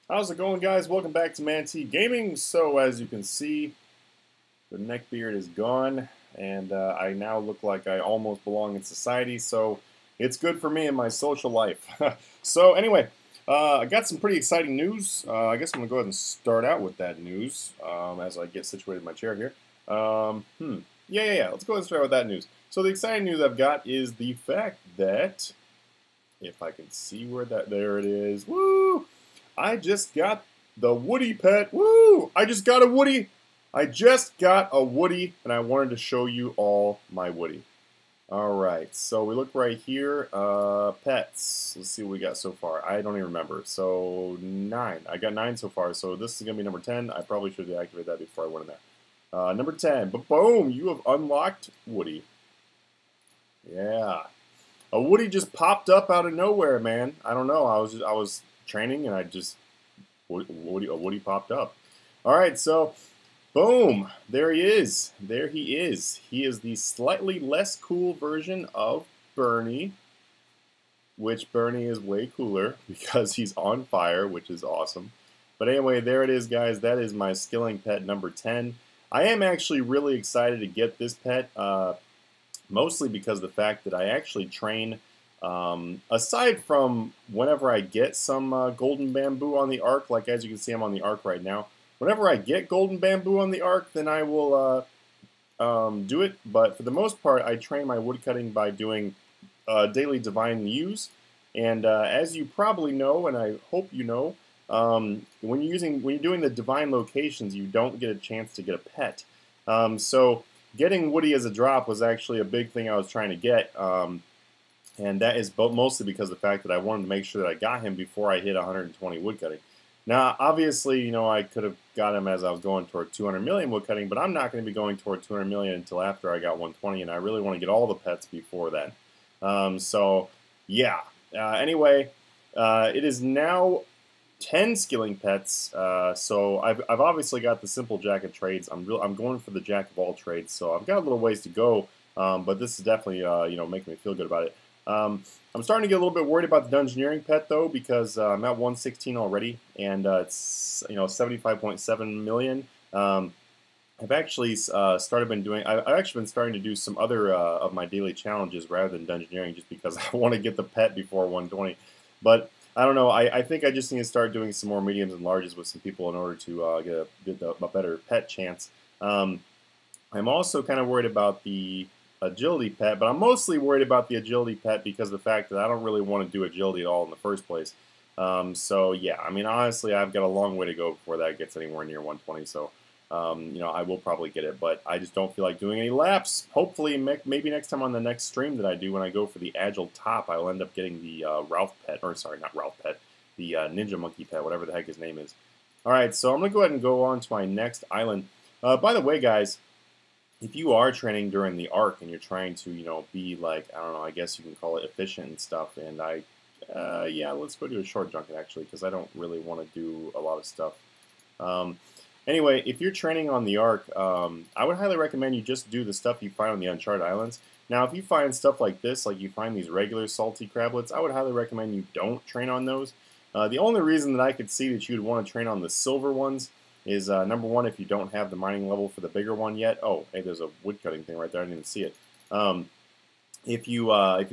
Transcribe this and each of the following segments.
How's it going, guys? Welcome back to Manatee Gaming. So, as you can see, the neck beard is gone, and I now look like I almost belong in society, so it's good for me in my social life. So, anyway, I got some pretty exciting news. I guess I'm going to go ahead and start out with that news as I get situated in my chair here. Yeah. Let's go ahead and start with that news. So, the exciting news I've got is the fact that, if I can see where there it is, woo! I just got the Woody pet. Woo! I just got a Woody. I just got a Woody, and I wanted to show you all my Woody. All right, so we look right here. Pets. Let's see what we got so far. I don't even remember. So 9. I got 9 so far. So this is gonna be number 10. I probably should deactivate that before I went in there. Number 10. But boom! You have unlocked Woody. Yeah. A Woody just popped up out of nowhere, man. I don't know. I was training and a Woody popped up. All right, so boom, there he is. There he is. He is the slightly less cool version of Bernie, which Bernie is way cooler because he's on fire, which is awesome. But anyway, there it is, guys. That is my skilling pet number 10. I am actually really excited to get this pet. Mostly because of the fact that I actually train, aside from whenever I get some golden bamboo on the arc, like as you can see I'm on the arc right now, whenever I get golden bamboo on the arc, then I will do it, but for the most part I train my woodcutting by doing daily divine muse, and as you probably know, and I hope you know, when you're doing the divine locations, you don't get a chance to get a pet. So getting Woody as a drop was actually a big thing I was trying to get, and that is mostly because of the fact that I wanted to make sure that I got him before I hit 120 woodcutting. Now, obviously, you know, I could have got him as I was going toward 200 million woodcutting, but I'm not going to be going toward 200 million until after I got 120, and I really want to get all the pets before then. So, yeah. Anyway, it is now 10 skilling pets, so I've obviously got the simple jack of trades. I'm going for the jack of all trades, so I've got a little ways to go, but this is definitely making me feel good about it. I'm starting to get a little bit worried about the dungeoneering pet though, because I'm at 116 already, and it's 75.7 million. I've actually I've actually been starting to do some other of my daily challenges rather than dungeoneering, just because I want to get the pet before 120, but I don't know. I think I just need to start doing some more mediums and larges with some people in order to get a better pet chance. I'm also kind of worried about the agility pet, but I'm mostly worried about the agility pet because of the fact that I don't really want to do agility at all in the first place. So yeah, I mean, honestly, I've got a long way to go before that gets anywhere near 120. So I will probably get it, but I just don't feel like doing any laps. Hopefully, maybe next time on the next stream that I do, when I go for the Agile Top, I'll end up getting the Ralph pet, or sorry, not Ralph pet, the Ninja Monkey pet, whatever the heck his name is. All right, so I'm going to go ahead and go on to my next island. By the way, guys, if you are training during the arc and you're trying to, be like, I don't know, I guess you can call it efficient and stuff, and yeah, let's go do a short junket, actually, because I don't really want to do a lot of stuff. Anyway, if you're training on the Ark, I would highly recommend you just do the stuff you find on the Uncharted Islands. Now, if you find stuff like this, like you find these regular salty crablets, I would highly recommend you don't train on those. The only reason that I could see that you would want to train on the silver ones is, number one, if you don't have the mining level for the bigger one yet. Oh, hey, there's a woodcutting thing right there. I didn't even see it. If you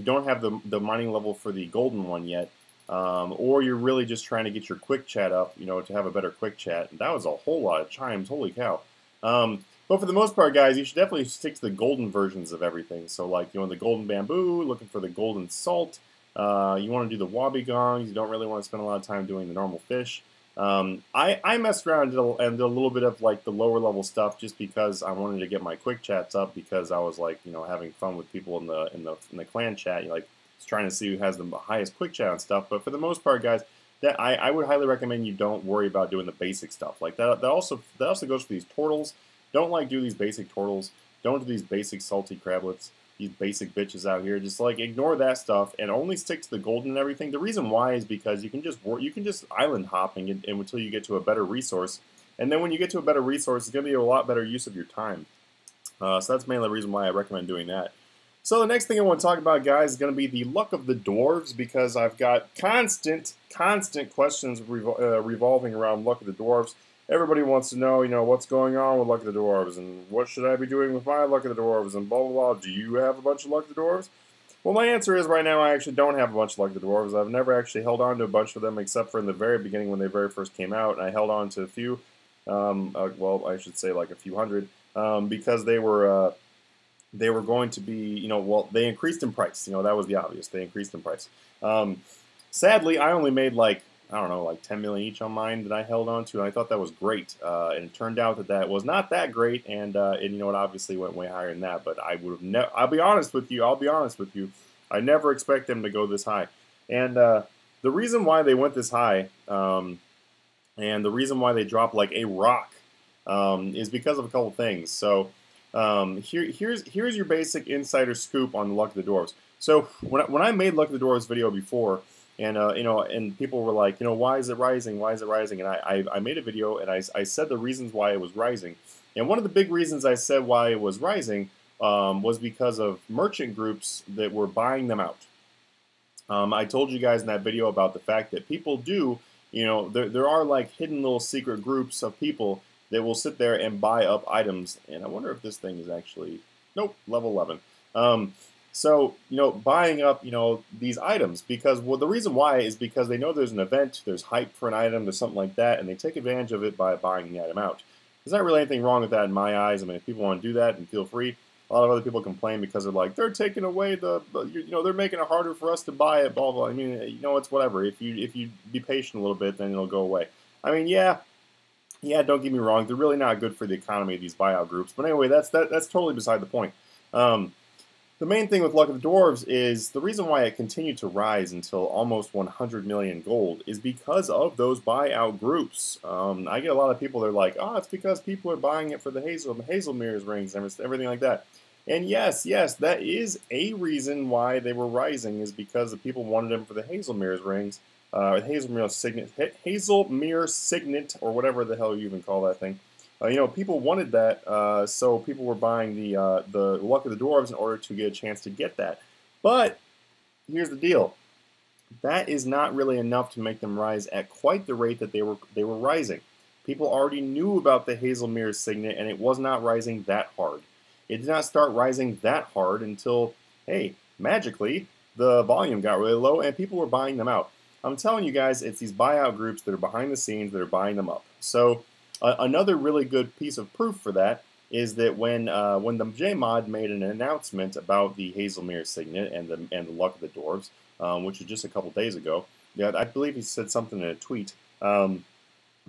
don't have the mining level for the golden one yet, or you're really just trying to get your quick chat up, to have a better quick chat. And that was a whole lot of chimes, holy cow. But for the most part, guys, you should definitely stick to the golden versions of everything. So like, the golden bamboo, looking for the golden salt. You want to do the wabi gongs. You don't really want to spend a lot of time doing the normal fish. I messed around and did a little bit of like the lower level stuff just because I wanted to get my quick chats up, because I was like, having fun with people in the clan chat. Like, trying to see who has the highest quick chat and stuff. But for the most part, guys, that I would highly recommend you don't worry about doing the basic stuff. Like that also goes for these turtles. Don't do these basic turtles. Don't do these basic salty crablets. These basic bitches out here. Just like ignore that stuff and only stick to the golden and everything. The reason why is because you can just island hop and until you get to a better resource. And then when you get to a better resource, it's going to be a lot better use of your time. So that's mainly the reason why I recommend doing that. So the next thing I want to talk about, guys, is going to be the luck of the dwarves, because I've got constant questions revolving around luck of the dwarves. Everybody wants to know, what's going on with luck of the dwarves, and what should I be doing with my luck of the dwarves, and blah, blah, blah. Do you have a bunch of luck of the dwarves? Well, my answer is right now I actually don't have a bunch of luck of the dwarves. I've never actually held on to a bunch of them, except for in the very beginning when they very first came out, and I held on to a few, well, I should say like a few hundred, because they were going to be, well, they increased in price. That was the obvious. They increased in price. Sadly, I only made like, I don't know, like 10 million each on mine that I held on to, and I thought that was great. And it turned out that that was not that great, and it obviously went way higher than that. But I would have I'll be honest with you. I never expect them to go this high. And the reason why they went this high, and the reason why they dropped like a rock, is because of a couple things. So here's your basic insider scoop on the luck of the dwarves. So when I made luck of the dwarves video before, and and people were like, why is it rising? Why is it rising? And I made a video and I said the reasons why it was rising. And one of the big reasons I said why it was rising was because of merchant groups that were buying them out. I told you guys in that video about the fact that people do, there are like hidden little secret groups of people that will sit there and buy up items. And I wonder if this thing is actually, nope, level 11. So, buying up, these items, because, well, the reason why is because they know there's an event, there's hype for an item, there's something like that, and they take advantage of it by buying the item out. There's not really anything wrong with that in my eyes. I mean, if people want to do that, and feel free. A lot of other people complain because they're like, they're taking away they're making it harder for us to buy it, blah, blah. I mean, it's whatever. If you be patient a little bit, then it'll go away. I mean, yeah, don't get me wrong. They're really not good for the economy, these buyout groups. But anyway, that's totally beside the point. The main thing with Luck of the Dwarves is the reason why it continued to rise until almost 100 million gold is because of those buyout groups. I get a lot of people that are like, oh, it's because people are buying it for the Hazelmere's rings and everything like that. And yes, that is a reason why they were rising, is because the people wanted them for the Hazelmere's rings, Hazelmere Signet, or whatever the hell you even call that thing. People wanted that, so people were buying the Luck of the Dwarves in order to get a chance to get that. But here's the deal: that is not really enough to make them rise at quite the rate that they were rising. People already knew about the Hazelmere Signet, and it was not rising that hard. It did not start rising that hard until, hey, magically, the volume got really low and people were buying them out. I'm telling you guys, it's these buyout groups that are behind the scenes that are buying them up. So another really good piece of proof for that is that when the JMod made an announcement about the Hazelmere Signet and the Luck of the Dwarves, which was just a couple days ago, yeah, I believe he said something in a tweet. All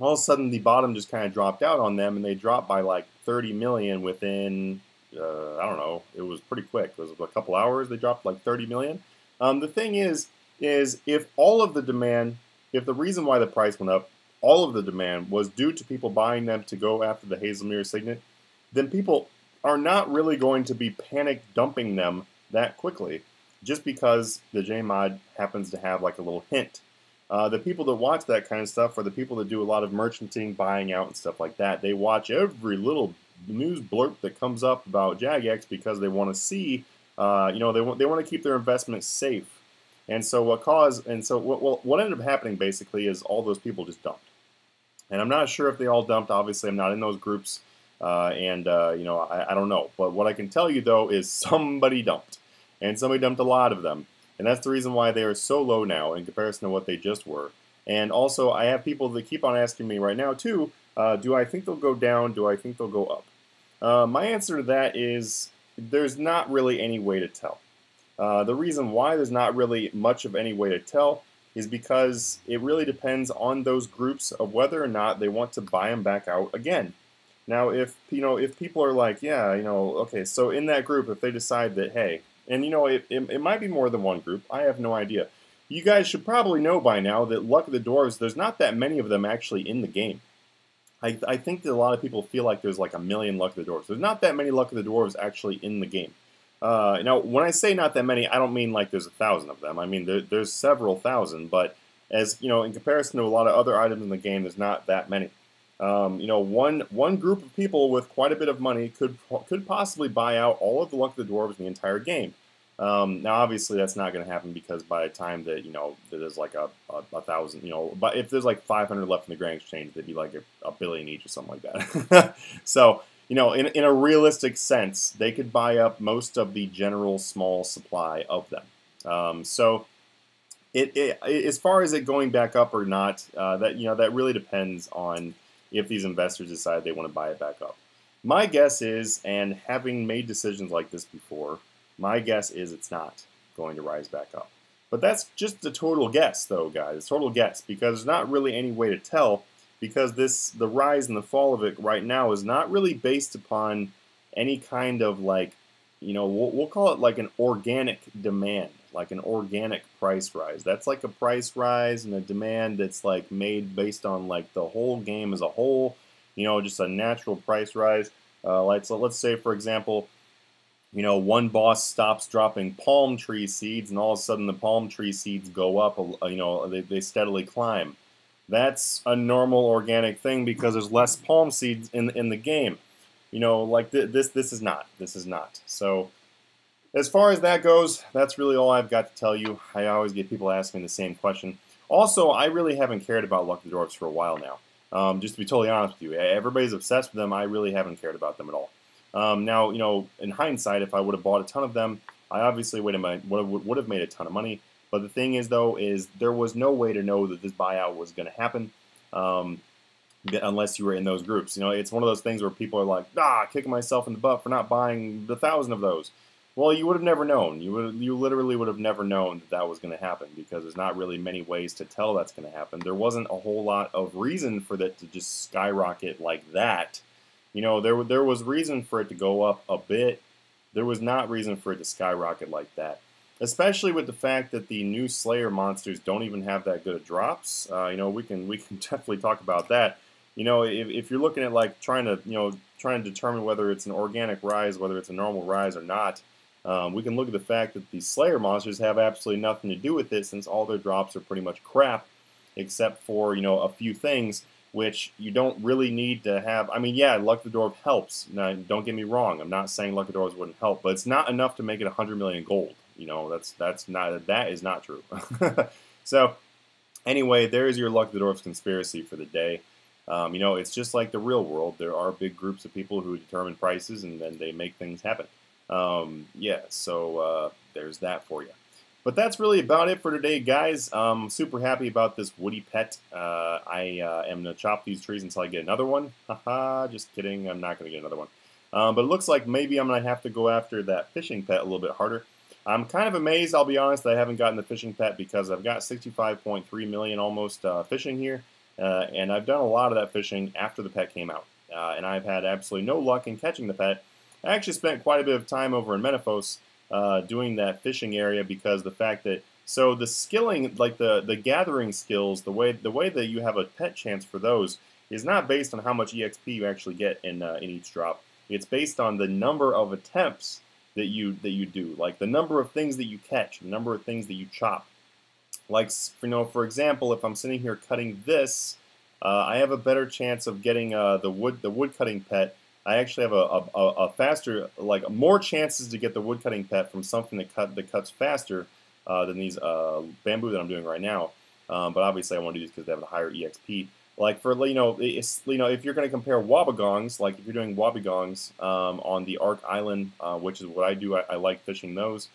of a sudden, the bottom just kind of dropped out on them, and they dropped by like 30 million within, I don't know, it was pretty quick. It was a couple hours, they dropped like 30 million. The thing is if all of the demand, if the reason why the price went up, all of the demand was due to people buying them to go after the Hazelmere Signet, then people are not really going to be panic dumping them that quickly, just because the JMod happens to have like a little hint. The people that watch that kind of stuff are the people that do a lot of merchanting, buying out, and stuff like that. They watch every little news blurb that comes up about Jagex because they want to see, they want to keep their investment safe. And so what ended up happening basically is all those people just dumped. And I'm not sure if they all dumped. Obviously, I'm not in those groups, I don't know. But what I can tell you though is somebody dumped, and somebody dumped a lot of them. And that's the reason why they are so low now in comparison to what they just were. And also, I have people that keep on asking me right now, too, do I think they'll go down? Do I think they'll go up? My answer to that is there's not really any way to tell. The reason why there's not really much of any way to tell is because it really depends on those groups of whether or not they want to buy them back out again. Now, if people are like, yeah, okay, so in that group, if they decide that, hey, and it might be more than one group. I have no idea. You guys should probably know by now that Luck of the Dwarves, there's not that many of them actually in the game. I think that a lot of people feel like there's like a million Luck of the Dwarves. There's not that many Luck of the Dwarves actually in the game. Now, when I say not that many, I don't mean like there's 1,000 of them. I mean there's several thousand, but as in comparison to a lot of other items in the game, there's not that many. One group of people with quite a bit of money could possibly buy out all of the Luck of the Dwarves in the entire game. Now, obviously, that's not going to happen because by the time that, there's like a thousand, but if there's like 500 left in the Grand Exchange, they'd be like a billion each or something like that. So, in a realistic sense, they could buy up most of the general small supply of them. So, as far as it going back up or not, that really depends on if these investors decide they want to buy it back up. My guess is, and having made decisions like this before, my guess is it's not going to rise back up. But that's just a total guess, though, guys. Total guess, because there's not really any way to tell, because the rise and the fall of it right now is not really based upon any kind of we'll call it like an organic demand, like an organic price rise. That's like a price rise and a demand that's like made based on like the whole game as a whole, just a natural price rise. So let's say, for example, one boss stops dropping palm tree seeds, and all of a sudden the palm tree seeds go up. They steadily climb. That's a normal organic thing because there's less palm seeds in the game. This is not. This is not. So, as far as that goes, that's really all I've got to tell you. I always get people asking me the same question. Also, I really haven't cared about Lucky Dwarves for a while now. Just to be totally honest with you, everybody's obsessed with them. I really haven't cared about them at all. Now, in hindsight, if I would have bought a ton of them, I obviously would have made a ton of money. But the thing is, though, is there was no way to know that this buyout was going to happen unless you were in those groups. It's one of those things where people are like, kicking myself in the butt for not buying the 1,000 of those. Well, you would have never known. You literally would have never known that was going to happen because there's not really many ways to tell that's going to happen. There wasn't a whole lot of reason for that to just skyrocket like that. There was reason for it to go up a bit. There was not reason for it to skyrocket like that. Especially with the fact that the new Slayer monsters don't even have that good of drops. We can definitely talk about that. If you're looking at like trying to determine whether it's an organic rise, whether it's a normal rise or not, we can look at the fact that the Slayer monsters have absolutely nothing to do with it since all their drops are pretty much crap, except for a few things which you don't really need to have. I mean, yeah, Lucky Dwarf helps. Now, don't get me wrong. I'm not saying Lucky Dwarves wouldn't help, but it's not enough to make it 100 million gold. That is not true. So, anyway, there's your Lucky Dwarves conspiracy for the day. It's just like the real world. There are big groups of people who determine prices, and then they make things happen. So there's that for you. But that's really about it for today, guys. I'm super happy about this woody pet. I am going to chop these trees until I get another one. Haha, just kidding. I'm not going to get another one. But it looks like maybe I'm going to have to go after that fishing pet a little bit harder. I'm kind of amazed, I'll be honest, that I haven't gotten the fishing pet because I've got 65.3 million almost fishing here. And I've done a lot of that fishing after the pet came out. And I've had absolutely no luck in catching the pet. I actually spent quite a bit of time over in Menaphos doing that fishing area because the fact that the skilling, like the gathering skills, the way that you have a pet chance for those is not based on how much EXP you actually get in each drop. It's based on the number of attempts that you do, like the number of things that you catch, the number of things that you chop. Like for example, if I'm sitting here cutting this, I have a better chance of getting the woodcutting pet. I actually have a faster, like more chances to get the woodcutting pet from something that cuts faster than these bamboo that I'm doing right now. But obviously I want to do these because they have a higher EXP. Like for if you're going to compare wobbegongs, like if you're doing wobbegongs on the Ark Island, which is what I do, I like fishing those.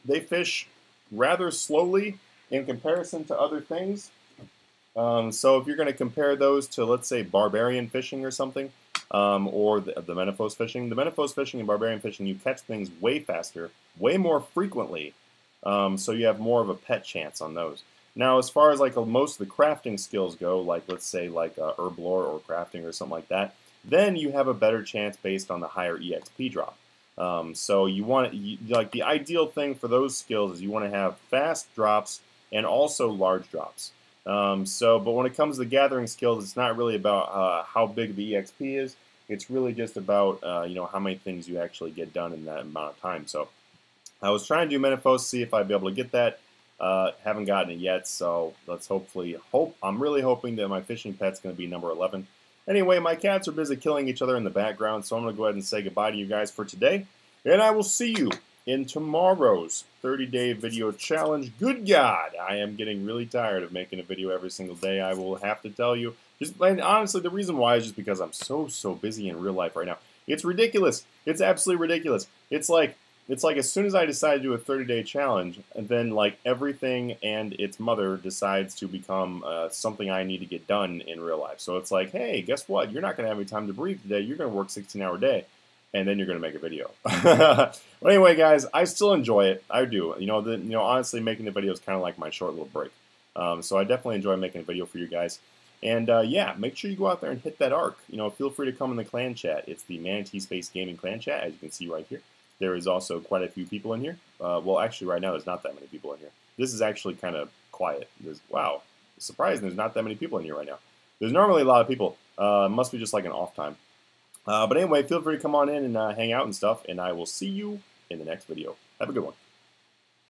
They fish rather slowly in comparison to other things. So if you're going to compare those to, let's say, barbarian fishing or something, or the Menaphos fishing and barbarian fishing, you catch things way faster, way more frequently, so you have more of a pet chance on those. Now, as far as like most of the crafting skills go, like let's say like herb lore or crafting or something like that, then you have a better chance based on the higher EXP drop. So you want like the ideal thing for those skills is you want to have fast drops and also large drops. But when it comes to the gathering skills, it's not really about how big the EXP is. It's really just about how many things you actually get done in that amount of time. So I was trying to do Menaphos, see if I'd be able to get that. Haven't gotten it yet, so let's I'm really hoping that my fishing pet's going to be number 11. Anyway, my cats are busy killing each other in the background, so I'm going to go ahead and say goodbye to you guys for today, and I will see you in tomorrow's 30-day video challenge. Good God, I am getting really tired of making a video every single day, I will have to tell you. And honestly, the reason why is just because I'm so busy in real life right now. It's ridiculous. It's absolutely ridiculous. It's like as soon as I decide to do a 30-day challenge, and then like everything and its mother decides to become something I need to get done in real life. So it's like, hey, guess what? You're not going to have any time to breathe today. You're going to work 16-hour day, and then you're going to make a video. But anyway, guys, I still enjoy it. I do. Honestly, making the video is kind of like my short little break. So I definitely enjoy making a video for you guys. And yeah, make sure you go out there and hit that arc. Feel free to come in the clan chat. It's the Manatee Gaming clan chat, as you can see right here. There is also quite a few people in here. Well, actually, right now, there's not that many people in here. This is actually kind of quiet. Wow, surprising there's not that many people in here right now. There's normally a lot of people. Must be just like an off time. But anyway, feel free to come on in and hang out and stuff, and I will see you in the next video. Have a good one.